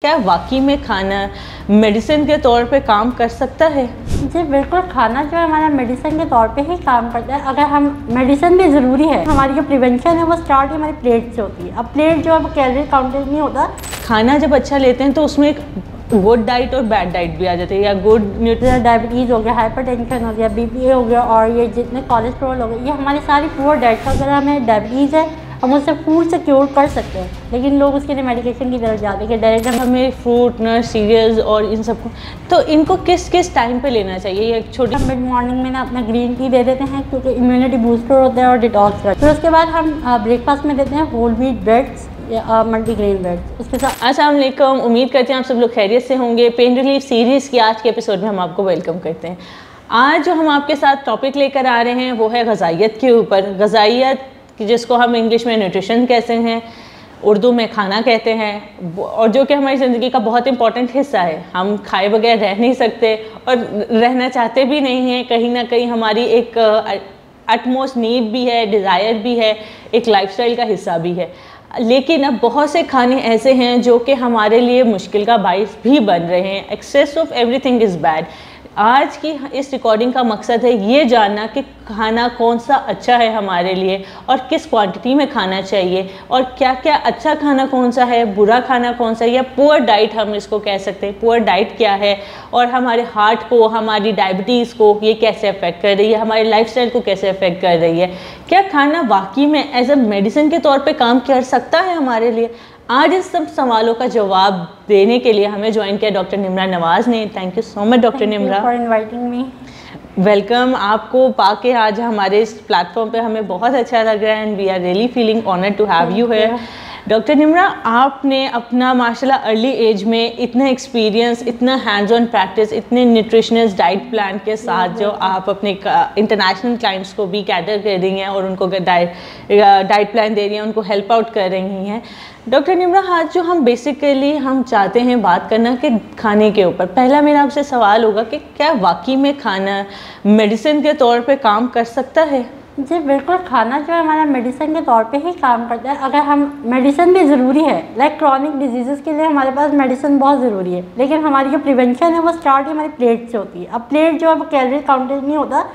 क्या वाकई में खाना मेडिसिन के तौर पे काम कर सकता है? जी बिल्कुल, खाना जो है हमारा मेडिसिन के तौर पे ही काम करता है। अगर हम मेडिसिन भी ज़रूरी है, हमारी जो प्रिवेंशन है वो स्टार्ट ही हमारी प्लेट से होती है। अब प्लेट जो है वो कैलोरी काउंटेड नहीं होता। खाना जब अच्छा लेते हैं तो उसमें एक गुड डाइट और बैड डाइट भी आ जाती है, या गुड न्यूट्रिशन, डायबिटीज़ हो गया, हाइपरटेंशन हो गया, बीपी हो गया, और ये जितने कोलेस्ट्रॉल हो गया, ये हमारी सारी पुअर डाइट का। अगर हमें डायबिटीज़ है हम उससे फूड से क्योर कर सकते हैं, लेकिन लोग उसके लिए मेडिकेशन की तरफ जाते हैं कि डायरेक्ट हमें फ्रूट नट्स सीरियल्स और इन सबको, तो इनको किस किस टाइम पे लेना चाहिए? ये एक छोटी मिड मॉर्निंग में ना अपना ग्रीन टी दे देते हैं क्योंकि इम्यूनिटी बूस्टर होता है और डिटॉक्स करता है। फिर उसके बाद हम ब्रेकफास्ट में देते हैं होल व्हीट ब्रेड्स या मल्टीग्रेन ब्रेड्स उसके साथ। अस्सलाम वालेकुम, उम्मीद करते हैं आप सब लोग खैरियत से होंगे। पेन रिलीफ सीरीज़ की आज के एपिसोड में हम आपको वेलकम करते हैं। आज जो हम आपके साथ टॉपिक लेकर आ रहे हैं वो है ग़िज़ाइयत के ऊपर। ग़िज़ाइयत जिसको हम इंग्लिश में न्यूट्रिशन कहते हैं, उर्दू में खाना कहते हैं, और जो कि हमारी ज़िंदगी का बहुत इंपॉर्टेंट हिस्सा है। हम खाए बगैर रह नहीं सकते और रहना चाहते भी नहीं हैं। कहीं ना कहीं हमारी एक अटमोस्ट नीड भी है, डिज़ायर भी है, एक लाइफस्टाइल का हिस्सा भी है। लेकिन अब बहुत से खाने ऐसे हैं जो कि हमारे लिए मुश्किल का बाइस भी बन रहे हैं। Excess of everything is bad. आज की इस रिकॉर्डिंग का मकसद है ये जानना कि खाना कौन सा अच्छा है हमारे लिए और किस क्वांटिटी में खाना चाहिए, और क्या क्या अच्छा खाना कौन सा है, बुरा खाना कौन सा है, या पुअर डाइट हम इसको कह सकते हैं। पुअर डाइट क्या है और हमारे हार्ट को, हमारी डायबिटीज़ को ये कैसे अफेक्ट कर रही है, हमारे लाइफस्टाइल को कैसे अफेक्ट कर रही है। क्या खाना वाकई में एज अ मेडिसिन के तौर पर काम कर सकता है हमारे लिए? आज इस सब सवालों का जवाब देने के लिए हमें ज्वाइन किया डॉक्टर निम्रा नवाज़ ने। Thank you so much doctor Nimra for inviting me. Welcome. आपको पाके आज हमारे इस प्लेटफॉर्म पे हमें बहुत अच्छा लग रहा है and we are really feeling honoured to have you here. Doctor Nimra, आपने अपना माशाल्लाह अर्ली एज में इतना एक्सपीरियंस, इतना हैंड्स ऑन प्रैक्टिस, इतने न्यूट्रिशनिस्ट डाइट प्लान के साथ जो आप अपने इंटरनेशनल क्लाइंट्स को भी कैटर कर रही हैं और उनको डाइट प्लान दे रही हैं, उनको हेल्प आउट कर रही हैं। डॉक्टर निम्रा, आज जो हम बेसिकली हम चाहते हैं बात करना कि खाने के ऊपर, पहला मेरा आपसे सवाल होगा कि क्या वाकई में खाना मेडिसिन के तौर पे काम कर सकता है? जी बिल्कुल, खाना जो है हमारा मेडिसिन के तौर पे ही काम करता है। अगर हम मेडिसिन भी ज़रूरी है, लाइक क्रॉनिक डिजीज़ के लिए हमारे पास मेडिसिन बहुत ज़रूरी है, लेकिन हमारी जो प्रिवेंशन है वो स्टार्ट ही हमारी प्लेट से होती है। अब प्लेट जो है वो कैलोरी काउंटेड नहीं होता,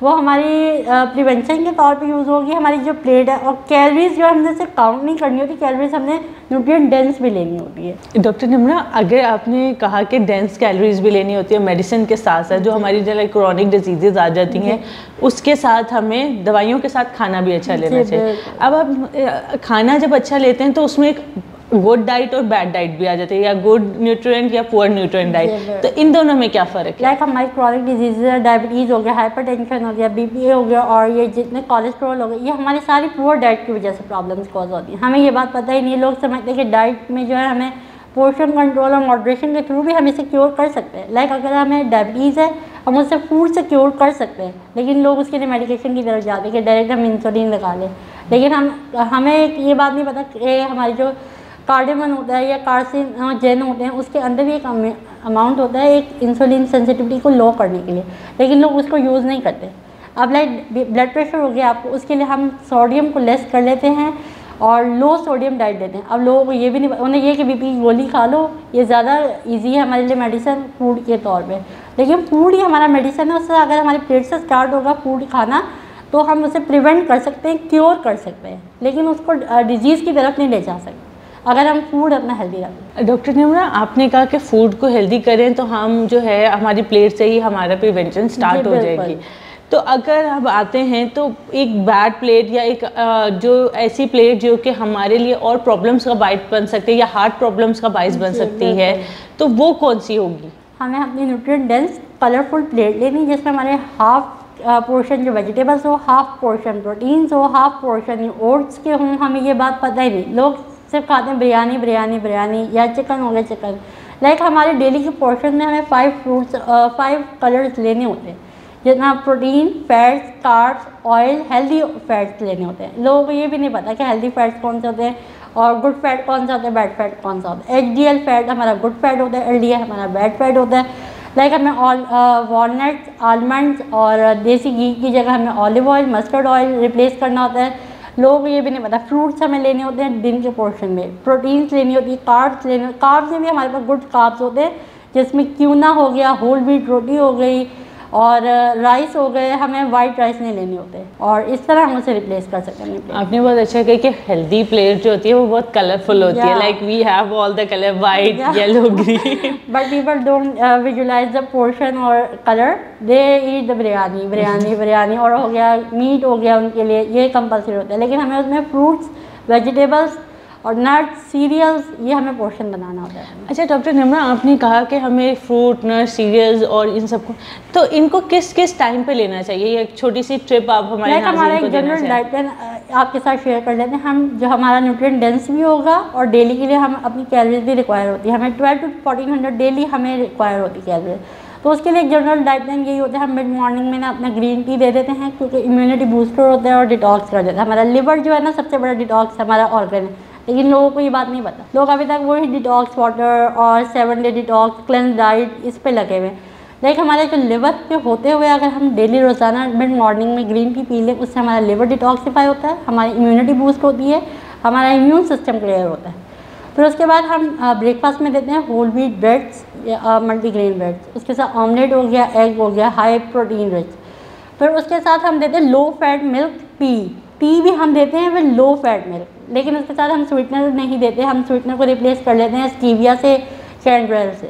वो हमारी प्रिवेंशन के तौर पे यूज़ होगी हमारी जो प्लेट है। और कैलोरीज जो हमने सिर्फ काउंट नहीं करनी होती, कैलोरीज हमने न्यूट्रिएंट डेंस भी लेनी होती है। डॉक्टर निम्रा, अगर आपने कहा कि डेंस कैलोरीज भी लेनी होती है मेडिसिन के साथ साथ, जो हमारी जो क्रॉनिक डिजीजेज आ जाती हैं उसके साथ हमें दवाइयों के साथ खाना भी अच्छा लेना चाहिए। अब आप खाना जब अच्छा लेते हैं तो उसमें एक गुड डाइट और बैड डाइट भी आ जाती है, या गुड न्यूट्रिएंट या पुअर न्यूट्रिएंट डाइट, तो इन दोनों में क्या फ़र्क है? लाइक हमारी क्रॉनिक डिजीज़ है, डायबिटीज़ हो गया, हाइपरटेंशन हो गया, बीपी हो गया, और ये जितने कोलेस्ट्रॉल हो गए, ये हमारी सारी पुअर डाइट की वजह से प्रॉब्लम्स कॉज होती हैं। हमें ये बात पता ही नहीं। लोग समझते हैं कि डाइट में जो है हमें पोर्शन कंट्रोल और मॉडरेशन के थ्रू भी हम इसे क्योर कर सकते हैं। लाइक अगर हमें डायबिटीज़ है हम उससे फूड से क्योर कर सकते हैं, लेकिन लोग उसके लिए मेडिकेशन की तरफ जाते हैं कि डायरेक्ट हम इंसुलिन लगा लें। लेकिन हमें ये बात नहीं पता कि हमारी जो कार्डेमन होता है या कार्सिनोजेन होते हैं उसके अंदर भी एक अमाउंट होता है एक इंसुलिन सेंसिटिविटी को लो करने के लिए, लेकिन लोग उसको यूज़ नहीं करते। अब लाइक ब्लड प्रेशर हो गया आपको, उसके लिए हम सोडियम को लेस कर लेते हैं और लो सोडियम डाइट देते हैं। अब लोगों को ये भी नहीं, उन्हें ये कि बीपी की गोली खा लो, ये ज़्यादा ईजी है हमारे लिए मेडिसिन फूड के तौर पर। लेकिन फूड ही हमारा मेडिसिन है। उससे अगर हमारी प्लेट से स्टार्ट होगा फूड खाना तो हम उसे प्रिवेंट कर सकते हैं, क्योर कर सकते हैं, लेकिन उसको डिजीज़ की तरफ नहीं ले जा सकते अगर हम फूड अपना हेल्दी रखें। डॉक्टर निम्रा, आपने कहा कि फूड को हेल्दी करें तो हम जो है हमारी प्लेट से ही हमारा प्रिवेंशन स्टार्ट हो जाएगी। तो अगर हम आते हैं तो एक बैड प्लेट या एक जो ऐसी प्लेट जो कि हमारे लिए और प्रॉब्लम्स का बाइस बन सकती है या हार्ट प्रॉब्लम्स का बाइस बन सकती है, तो वो कौन सी होगी? हमें अपनी न्यूट्रिएंट डेंस कलरफुल प्लेट लेनी, जिसमें हमारे हाफ पोर्शन जो वेजिटेबल्स हो, हाफ पोर्शन प्रोटीन्स हो, हाफ पोर्शन ओट्स के हों। हमें ये बात पता ही नहीं, लोग सिर्फ खाते हैं बिरयानी बिरयानी बिरयानी, या चिकन हो गया चिकन। लाइक हमारे डेली के पोर्शन में हमें 5 कलर्स लेने होते हैं, जितना protein, fats, carbs, oil, healthy fats लेने होते हैं। लोगों को ये भी नहीं पता कि हेल्दी फैट्स कौन से होते हैं और गुड फैट कौन सा होता है, बैड फैट कौन सा होता है। HDL फैट हमारा गुड फैट होता है, LDL हमारा बैड फैट होता है। लाइक हमें वॉलनट्स, आलमंड्स और देसी घी की जगह हमें olive oil, mustard oil replace करना होता है। लोगों को ये भी नहीं पता, फ्रूट्स हमें लेने होते हैं दिन के पोर्शन में, प्रोटीन्स लेनी होती है, कार्ब्स लेने, कार्ब्स में भी हमारे पास गुड कार्ब्स होते हैं जिसमें क्यूना हो गया, होल व्हीट रोटी हो गई और राइस हो गए, हमें वाइट राइस नहीं लेने होते और इस तरह हम उसे रिप्लेस कर सकते हैं। आपने बहुत अच्छा कहा कि हेल्दी प्लेट जो होती है वो बहुत कलरफुल होती है, like we have all the colour white, yellow, green, but people don't visualise the portion और colour, they eat the biryani biryani biryani और हो गया मीट हो गया, उनके लिए ये कंपल्सरी होता है। लेकिन हमें उसमें फ्रूट्स, वेजिटेबल्स और नट्स, सीरियल्स, ये हमें पोर्शन बनाना होता है। अच्छा डॉक्टर निम्रा, आपने कहा कि हमें फ्रूट, नट्स, सीरियल्स और इन सबको, तो इनको किस किस टाइम पे लेना चाहिए? ये एक छोटी सी ट्रिप आप हमारे हमारा एक जनरल डाइट प्लान आपके साथ शेयर कर लेते हैं हम, जो हमारा न्यूट्रिएंट डेंस भी होगा और डेली के लिए हम अपनी कैलोरीज भी रिक्वायर होती है, हमें 12 to 1400 डेली हमें रिक्वायर होती है कैलोरी। तो उसके लिए एक जनरल डाइट प्लान यही होता है, हम मिड मॉर्निंग में ना अपना ग्रीन टी दे देते हैं क्योंकि इम्यूनिटी बूस्टर होता है और डिटॉक्स कर देता है। हमारा लिवर जो है ना सबसे बड़ा डिटॉक्स हमारा ऑर्गन है, लेकिन लोगों को ये बात नहीं पता, लोग अभी तक वही डिटॉक्स वाटर और 7 डे डिटॉक्स, क्लेंस डाइट इस पे लगे हुए। लेकिन हमारे जो लिवर पे होते हुए अगर हम डेली रोज़ाना मिड मॉर्निंग में ग्रीन टी पी लें, उससे हमारा लिवर डिटॉक्सीफाई होता है, हमारी इम्यूनिटी बूस्ट होती है, हमारा इम्यून सिस्टम क्लियर होता है। फिर उसके बाद हम ब्रेकफास्ट में देते हैं होल व्हीट ब्रेड्स या मल्टीग्रेन ब्रेड्स, उसके साथ ऑमलेट हो गया, एग हो गया, हाई प्रोटीन रिच। फिर उसके साथ हम देते हैं लो फैट मिल्क टी भी हम देते हैं, फिर लो फैट मिल्क, लेकिन उसके साथ हम स्वीटनर नहीं देते, हम स्वीटनर को रिप्लेस कर लेते हैं स्टीविया से, कैंड्रेल से,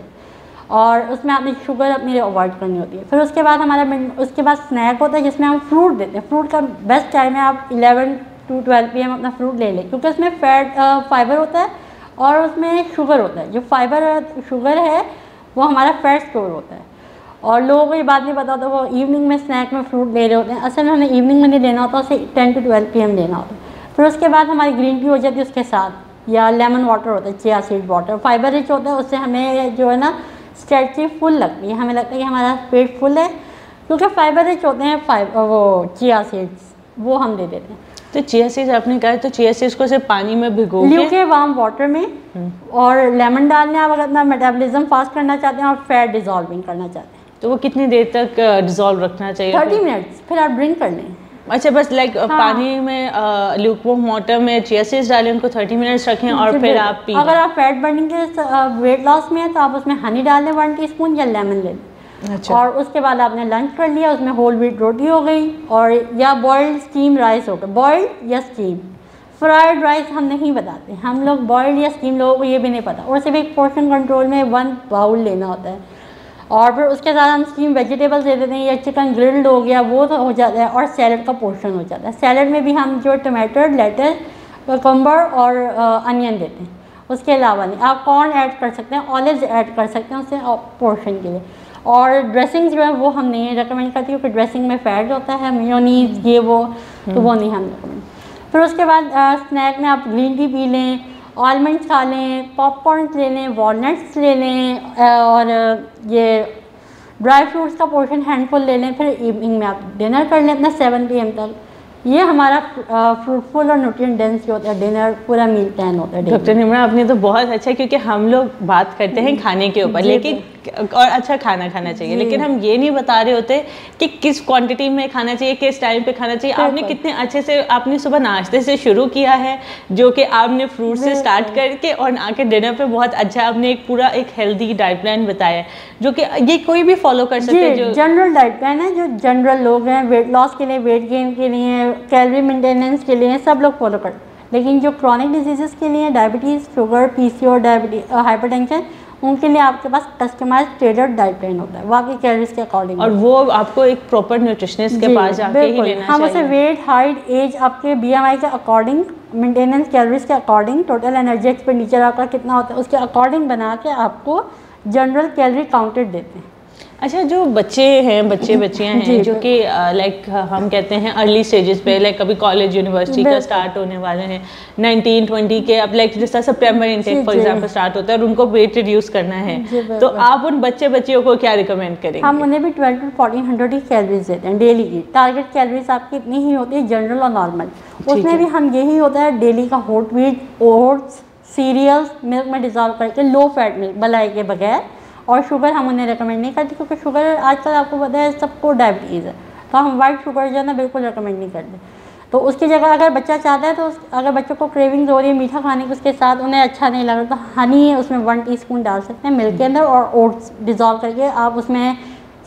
और उसमें आपने शुगर अपनी अवॉइड करनी होती है। फिर उसके बाद उसके बाद स्नैक होता है जिसमें हम फ्रूट देते हैं। फ्रूट का बेस्ट टाइम है आप 11 to 12 PM अपना फ्रूट ले लें क्योंकि उसमें फाइबर होता है और उसमें शुगर होता है। जो शुगर है वो हमारा फैट स्टोर होता है और लोगों को ये बात नहीं पता होता, वो इवनिंग में स्नैक में फ्रूट ले रहे होते हैं, असल में हमें इवनिंग में नहीं लेना होता, उसे 10 to 12 PM लेना होता है। फिर उसके बाद हमारी ग्रीन टी हो जाती है उसके साथ, या लेमन वाटर होता है, chia seed water, fibre rich होता है, उससे हमें जो है ना स्ट्रेची फुल लगती है, हमें लगता है कि हमारा पेट फुल है क्योंकि फाइबर रिच होते हैं वो चिया सीड्स, वो हम दे देते हैं। तो चिया सीड्स आपने कहा, तो चिया सीड्स को सिर्फ पानी में भिगो के वार्म वाटर में और लेमन डालने, आप अगर अपना मेटाबॉलिज्म फास्ट करना चाहते हैं और फैट डिजॉल्विंग करना चाहते हैं तो वो कितनी देर तक डिजॉल्व रखना चाहिए? 30 मिनट्स, फिर आप ड्रिंक कर लें। अच्छा, बस लाइक पानी में ल्यूकवार्म वाटर में चिया सीड्स डालें, उनको 30 मिनट्स रखें और फिर आप पी। अगर आप फैट बर्निंग के वेट लॉस में है तो आप उसमें हनी डाल लें 1 टीस्पून या लेमन ले लें। अच्छा। और उसके बाद आपने लंच कर लिया, उसमें होल व्हीट रोटी हो गई और या बॉइल्ड स्टीम राइस हो गया, बॉइल्ड या स्टीम। फ्राइड राइस हम नहीं बताते, हम लोग बॉइल्ड या स्टीम, लोगों को ये भी नहीं पता, और सिर्फ एक पोर्शन कंट्रोल में 1 बाउल लेना होता है। और फिर उसके साथ हम स्टीम वेजिटेबल्स दे देते हैं, या चिकन ग्रिल्ड हो गया वो तो हो जाता है, और सैलड का पोर्शन हो जाता है। सैलड में भी हम जो टमाटर, लेटस, ककम्बर और अनियन देते हैं, उसके अलावा नहीं। आप कॉर्न ऐड कर सकते हैं, ऑलिव्स ऐड कर सकते हैं उससे पोर्शन के लिए। और ड्रेसिंग जो है वो हम नहीं रिकमेंड करती क्योंकि ड्रेसिंग में फैट होता है, मेयोनीज ये वो, तो वो नहीं हम रिकमेंड। फिर उसके बाद स्नैक में आप ग्रीन टी पी लें, आलमंड्स खा लें, पॉपकॉर्न ले लें, वॉलनट्स ले लें और ये ड्राई फ्रूट्स का पोर्शन हैंडफुल ले लें। फिर इवनिंग में आप डिनर कर लें अपना 7 PM तक। ये हमारा फ्रूटफुल और न्यूट्रिएंट डेंस जो होता है डिनर, पूरा मील प्लान होता है। डॉक्टर निम्रा, आपने तो बहुत अच्छा, क्योंकि हम लोग बात करते हैं खाने के ऊपर, लेकिन और अच्छा खाना खाना चाहिए, लेकिन हम ये नहीं बता रहे होते कि किस क्वांटिटी में खाना चाहिए, किस टाइम पे खाना चाहिए। आपने कितने अच्छे से, आपने सुबह नाश्ते से शुरू किया है, जो कि आपने फ्रूट से स्टार्ट करके और आके डिनर पे बहुत अच्छा आपने एक पूरा एक हेल्दी डाइट प्लान बताया, जो कि ये कोई भी फॉलो कर सकते हैं। जो जनरल डाइट प्लान है, जो जनरल लोग हैं, वेट लॉस के लिए, वेट गेन के लिए, कैलोरी मेंटेनेंस के लिए, सब लोग फॉलो कर। लेकिन जो क्रॉनिक डिजीज़ के लिए, diabetes, sugar, PCOS, diabetes, hypertension, उनके लिए आपके पास कस्टमाइज्ड टेलर्ड डाइट प्लान होता है, वो आपकी कैलोरीज के अकॉर्डिंग, और वो आपको एक प्रॉपर न्यूट्रिशनिस्ट के पास जाके ही लेना चाहिए। हम उसे वेट, हाइट, एज, आपके BMI के अकॉर्डिंग, मेंटेनेंस कैलोरीज के अकॉर्डिंग, टोटल एनर्जी एक्सपेंडिचर आपका कितना होता है उसके अकॉर्डिंग बना के आपको जनरल कैलोरी काउंटेड देते हैं। अच्छा, जो बच्चे हैं, बच्चियां हैं, जो कि लाइक हम कहते हैं अर्ली स्टेजेस पे, लाइक अभी कॉलेज यूनिवर्सिटी का स्टार्ट होने वाले हैं, 19-20 के, अब लाइक जैसा सितंबर इनटेक फॉर एग्जांपल स्टार्ट होता है और उनको वेट रिड्यूस करना है, तो आप उन बच्चियों को क्या रिकमेंड करेंगे? हम उन्हें भी 12 to 1400 ही कैलोरीज देते हैं डेली की। टारगेट कैलोरीज आपकी इतनी ही होती है, जनरल और नॉर्मल। उसमें भी हम यही होता है डेली का होट व्हीट, ओट्स, सीरियल्स, मिल्क में डिजॉल्व करके, लो फैट मिल्क मलाई के बगैर। और शुगर हम उन्हें रिकमेंड नहीं करते क्योंकि शुगर आजकल आपको पता है सबको डायबिटीज़ है, तो हम वाइट शुगर जो है ना बिल्कुल रिकमेंड नहीं करते। तो उसकी जगह अगर बच्चा चाहता है तो अगर बच्चों को क्रेविंग हो रही है मीठा खाने की, उसके साथ उन्हें अच्छा नहीं लग रहा तो हनी उसमें 1 टीस्पून डाल सकते हैं मिल्क के अंदर, और ओट्स डिज़ोल्व करके आप उसमें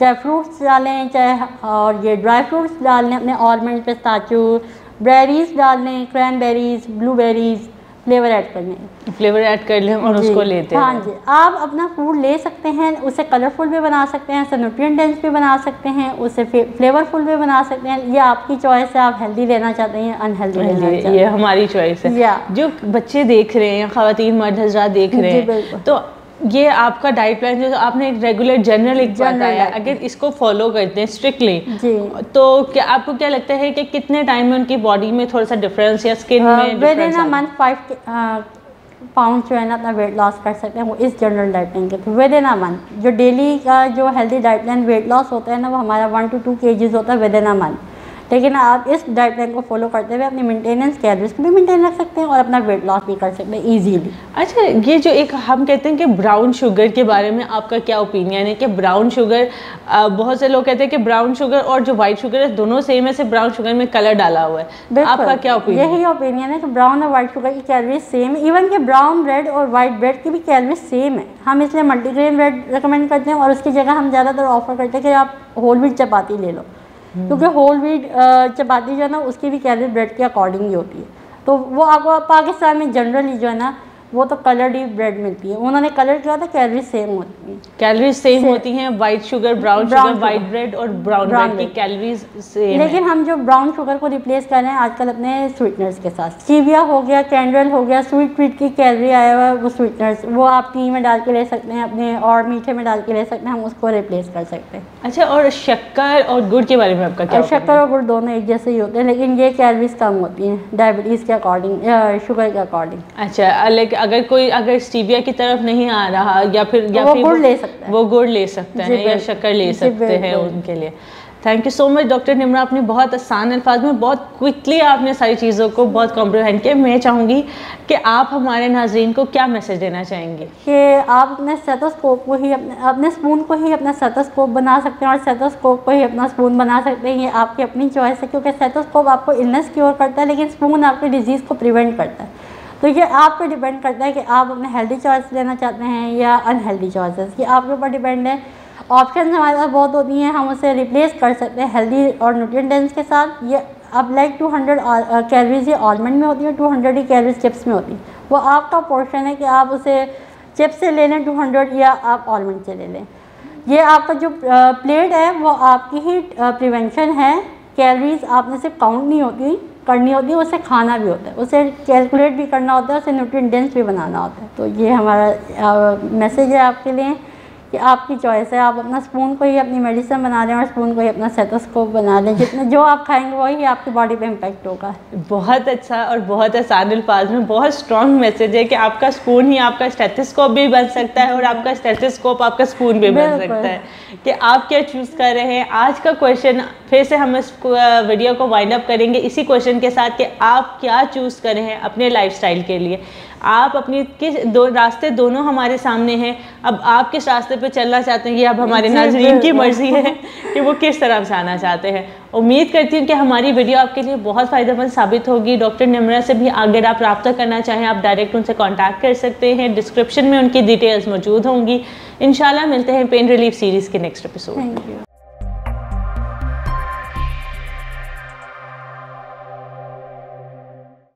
चाहे फ्रूट्स डालें चाहे और ये ड्राई फ्रूट्स डाल लें अपने, आलमंड, पिस्ताचू, बेरीज डाल लें, क्रैनबेरीज, ब्लूबेरीज, फ्लेवर ऐड कर लें, फ्लेवर ऐड कर लें और उसको लेते हैं। हाँ जी, आप अपना फूड ले सकते हैं, उसे कलरफुल भी बना सकते हैं, उसे न्यूट्रिएंट डेंस भी बना सकते हैं, उसे फ्लेवरफुल भी बना सकते हैं। ये आपकी चॉइस है, आप हेल्दी लेना चाहते हैं या अनहेल्दी लेना चाहते हैं, ये हमारी चॉइस है। जो बच्चे देख रहे हैं, खवातीन मर्द हजरात देख रहे हैं, तो ये आपका डाइट प्लान जो आपने एक रेगुलर जनरल एक बताया, अगर इसको फॉलो करते हैं स्ट्रिक्टली तो क्या आपको क्या लगता है कि कितने टाइम में उनकी बॉडी में थोड़ा सा डिफरेंस या स्किन में difference with in a month 5 pound जो है ना अपना वेट लॉस कर सकते हैं वो इस जनरल डाइट प्लान के through with in a month. जो डेली का जो healthy diet plan weight loss होता है ना वो हमारा 1 to 2 kgs होता है विद इन अ मंथ, लेकिन आप इस डाइट प्लान को फॉलो करते हुए अपनी मेंटेनेंस कैलोरीज को भी मेंटेन रख सकते हैं और अपना वेट लॉस भी कर सकते हैं इजीली। अच्छा, ये जो एक हम कहते हैं कि ब्राउन शुगर के बारे में आपका क्या ओपिनियन है कि ब्राउन शुगर, बहुत से लोग कहते हैं कि ब्राउन शुगर और जो वाइट शुगर है दोनों सेम है, सिर्फ ब्राउन शुगर में कलर डाला हुआ है, आपका क्या ओपिनियन? यही ओपिनियन है कि ब्राउन और वाइट शुगर की कैलोरीज सेम है, इवन कि ब्राउन ब्रेड और वाइट ब्रेड की भी कैलोरीज सेम है। हम इसलिए मल्टीग्रेन ब्रेड रिकमेंड करते हैं और उसकी जगह हम ज़्यादातर ऑफर करते हैं कि आप होल व्हीट चपाती ले लो, क्योंकि होल व्हीट चपाती जो है ना उसकी भी कैलोरी ब्रेड के अकॉर्डिंग ही होती है। तो वो आपको पाकिस्तान में जनरली जो है ना वो तो कलर्ड ही ब्रेड मिलती है, उन्होंने कलर किया था, कैलोरी सेम होती है, कैलोरीज सेम होती हैं, white sugar, brown sugar, white bread और ब्राउन ब्रेड की कैलोरीज सेम। लेकिन हम जो ब्राउन शुगर को रिप्लेस कर रहे हैं आजकल अपने स्वीटनर्स के साथ, स्टीविया हो गया, कैंडल हो गया, स्वीट ट्रीट की कैलोरी आया हुआ है वो स्वीटनर्स, वो आप टी में डाल के ले सकते हैं अपने और मीठे में डाल के ले सकते हैं, हम उसको रिप्लेस कर सकते हैं। अच्छा, और शक्कर और गुड़ के बारे में आपका क्या? शक्कर और गुड़ दोनों एक जैसे ही होते हैं, लेकिन ये कैलोरीज कम होती हैं डायबिटीज़ के अकॉर्डिंग या शुगर के अकॉर्डिंग। अच्छा, लेकिन अगर स्टीविया की तरफ नहीं आ रहा या फिर वो गुड़ ले सकते हैं, वो गुड़ ले सकते हैं या शक्कर ले सकते हैं उनके लिए। Thank you so much doctor Nimra, आपने बहुत आसान अल्फाज में बहुत क्विकली आपने सारी चीज़ों को बहुत कॉम्प्रिहेंड किया। मैं चाहूँगी कि आप हमारे नाज़रीन को क्या मैसेज देना चाहेंगे? कि आप अपने स्टेथोस्कोप को ही अपने स्पून को ही अपना स्टेथोस्कोप बना सकते हैं और स्टेथोस्कोप को ही अपना स्पून बना सकते हैं, ये आपकी अपनी चॉइस है, क्योंकि स्टेथोस्कोप आपको इलनेस क्योर करता है लेकिन स्पून आपकी डिजीज़ को प्रिवेंट करता है। तो ये आप पे डिपेंड करता है कि आप अपने हेल्दी चॉइस लेना चाहते हैं या अनहेल्दी चॉइसेस, ये आपके ऊपर डिपेंड है। ऑप्शन हमारे पास बहुत होती हैं, हम उसे रिप्लेस कर सकते हैं हेल्दी और न्यूट्रिएंट डेंस के साथ। ये अब लाइक 200 कैलोरीज ये आलमंड में होती है, 200 ही कैलोरीज चिप्स में होती है, वो आपका पोर्शन है कि आप उसे चिप्स से ले लें 200 या आप आलमंड से ले लें। ये आपका जो प्लेट है वो आपकी ही प्रिवेंशन है, कैलोरीज आपने सिर्फ काउंट नहीं करनी होती है, उसे खाना भी होता है, उसे कैलकुलेट भी करना होता है, उसे न्यूट्रिएंट डेंस भी बनाना होता है। तो ये हमारा मैसेज है आपके लिए कि आपकी चॉइस है, आप अपना स्पून को ही अपनी मेडिसिन बना लें और स्पून को ही अपना स्टेथोस्कोप बना लें, जितने जो आप खाएंगे वही आपकी बॉडी पे इम्पैक्ट होगा। बहुत अच्छा और बहुत आसान अल्फाज में बहुत स्ट्रॉन्ग मैसेज है कि आपका स्पून ही आपका स्टेथोस्कोप भी बन सकता है और आपका स्टेथोस्कोप आपका स्पून भी बन सकता है, कि आप क्या चूज़ कर रहे हैं। आज का क्वेश्चन फिर से हम इस वीडियो को वाइंड अप करेंगे इसी क्वेश्चन के साथ कि आप क्या चूज़ कर रहे हैं अपने लाइफस्टाइल के लिए। आप अपनी किस दो रास्ते दोनों हमारे सामने हैं, अब आप किस रास्ते पे चलना चाहते हैं ये अब हमारे नाज़रीन की मर्जी है कि वो किस तरफ जाना चाहते हैं। उम्मीद करती हूँ कि हमारी वीडियो आपके लिए बहुत फ़ायदेमंद साबित होगी। डॉक्टर निम्रा से भी अगर आप रब्ता करना चाहें आप डायरेक्ट उनसे कॉन्टैक्ट कर सकते हैं, डिस्क्रिप्शन में उनकी डिटेल्स मौजूद होंगी। इंशाल्लाह मिलते हैं पेन रिलीफ सीरीज़ के नेक्स्ट एपिसोड।